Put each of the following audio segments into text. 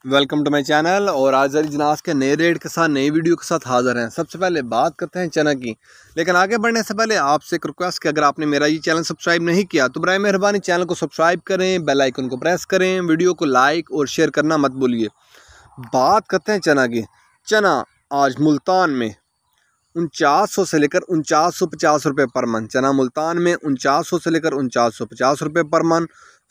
Welcome to my channel. और आज जरी जनास के नए रेट के साथ नई वीडियो के साथ हाज़िर हैं। सबसे पहले बात करते हैं चना की, लेकिन आगे बढ़ने से पहले आपसे एक रिक्वेस्ट कि अगर आपने मेरा ये चैनल सब्सक्राइब नहीं किया तो बराए मेहरबानी चैनल को सब्सक्राइब करें, बेल आइकन को प्रेस करें, वीडियो को लाइक और शेयर करना मत भूलिए। बात करते हैं चना की। चना आज मुल्तान में 4900 से लेकर 4950 रुपये पर मन। चना मुल्तान में 4900 से लेकर 4950 रुपये पर मन।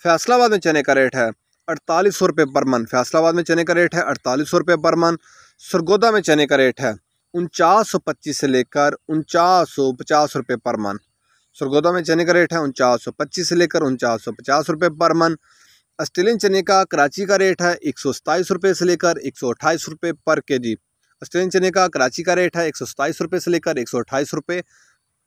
फैसलाबाद में चने का रेट है 4800 रुपये पर मन। फैसलाबाद में चने का रेट है 4800 रुपये पर मन। सरगोदा में चने का रेट है 4925 से लेकर 4950 रुपये पर मन। सरगोदा में चने का रेट है 4925 से लेकर 4950 रुपये पर मन। ऑस्ट्रेलियन चने का कराची का रेट है 127 रुपये से लेकर 128 रुपये पर केजी। ऑस्ट्रेलियन चने का कराची का रेट है 127 रुपये से लेकर 128 रुपये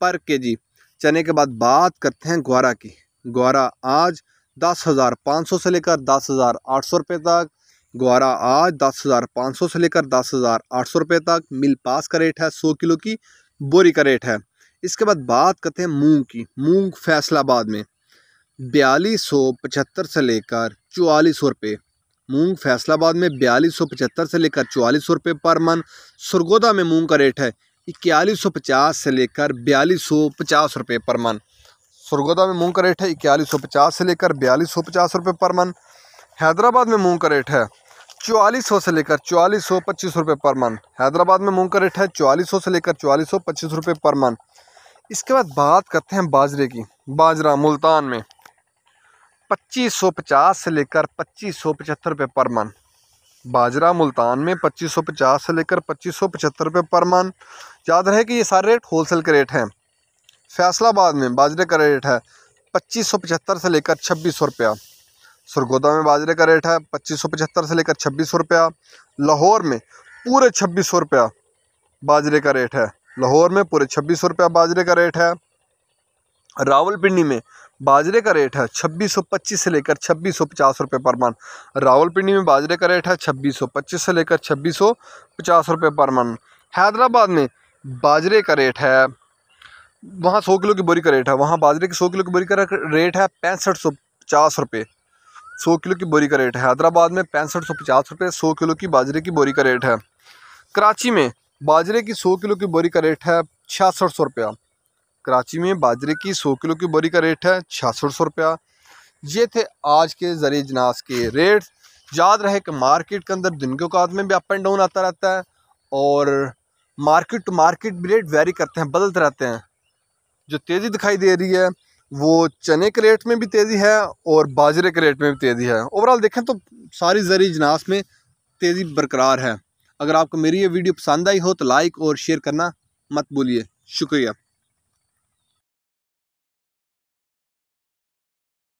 पर केजी। चने के बाद बात करते हैं ग्वारा की। ग्वारा आज 10,500 से लेकर 10,800 रुपये तक। ग्वारा आज 10,500 से लेकर 10,800 रुपये तक। मिल पास का रेट है 100 किलो की बोरी का रेट है। इसके बाद बात करते हैं मूंग की। मूंग फैसलाबाद में 4275 से लेकर 4400 रुपये। मूंग फैसलाबाद में 4275 से लेकर 4400 रुपये पर मन। सरगोदा में मूंग का रेट है 4150 से लेकर 4250 रुपये पर मन। सरगोदा में मूंग का रेट है 4150 से लेकर 4250 रुपये पर मन। हैदराबाद में मूंग का रेट है 4400 से लेकर 4425 रुपये पर मन। हैदराबाद में मूंग का रेट है 4400 से लेकर 4425 रुपये पर मन। इसके बाद बात करते हैं बाजरे की। बाजरा मुल्तान में 2550 से लेकर 2575 रुपये पर मन। बाजरा मुल्तान में 2550 से लेकर 2575 रुपये पर मन। याद रहे कि ये सारे रेट होलसेल के रेट हैं। फैसलाबाद में बाजरे का रेट है 2575 से लेकर 2600 रुपया। सरगोदा में बाजरे का रेट है 2575 से लेकर 2600 रुपया। लाहौर में पूरे 2600 रुपया बाजरे का रेट है। लाहौर में पूरे 2600 रुपया बाजरे का रेट है। रावलपिंडी में बाजरे का रेट है 2625 से लेकर 2650 रुपये पर मन। रावलपिंडी में बाजरे का रेट है 2625 से लेकर 2650 रुपये पर मन। हैदराबाद में बाजरे का रेट है, वहाँ 100 किलो की बोरी का रेट है, वहाँ बाजरे की 100 किलो की बोरी का रेट है 6550 रुपये। 100 किलो की बोरी का रेट है हैदराबाद में 6550 रुपये 100 किलो की बाजरे की बोरी का रेट है। कराची में बाजरे की 100 किलो की बोरी का रेट है 6600 रुपया। कराची में बाजरे की 100 किलो की बोरी का रेट है 6600 रुपया। ये थे आज के ज़रिए जनास के रेट। याद रहे कि मार्केट के अंदर दिन के औकात में भी अप एंड डाउन आता रहता है और मार्केट टू मार्केट भी रेट वेरी करते हैं, बदलते रहते हैं। जो तेज़ी दिखाई दे रही है वो चने के रेट में भी तेज़ी है और बाजरे के रेट में भी तेज़ी है। ओवरऑल देखें तो सारी ज़रिए जनास में तेज़ी बरकरार है। अगर आपको मेरी ये वीडियो पसंद आई हो तो लाइक और शेयर करना मत भूलिए। शुक्रिया।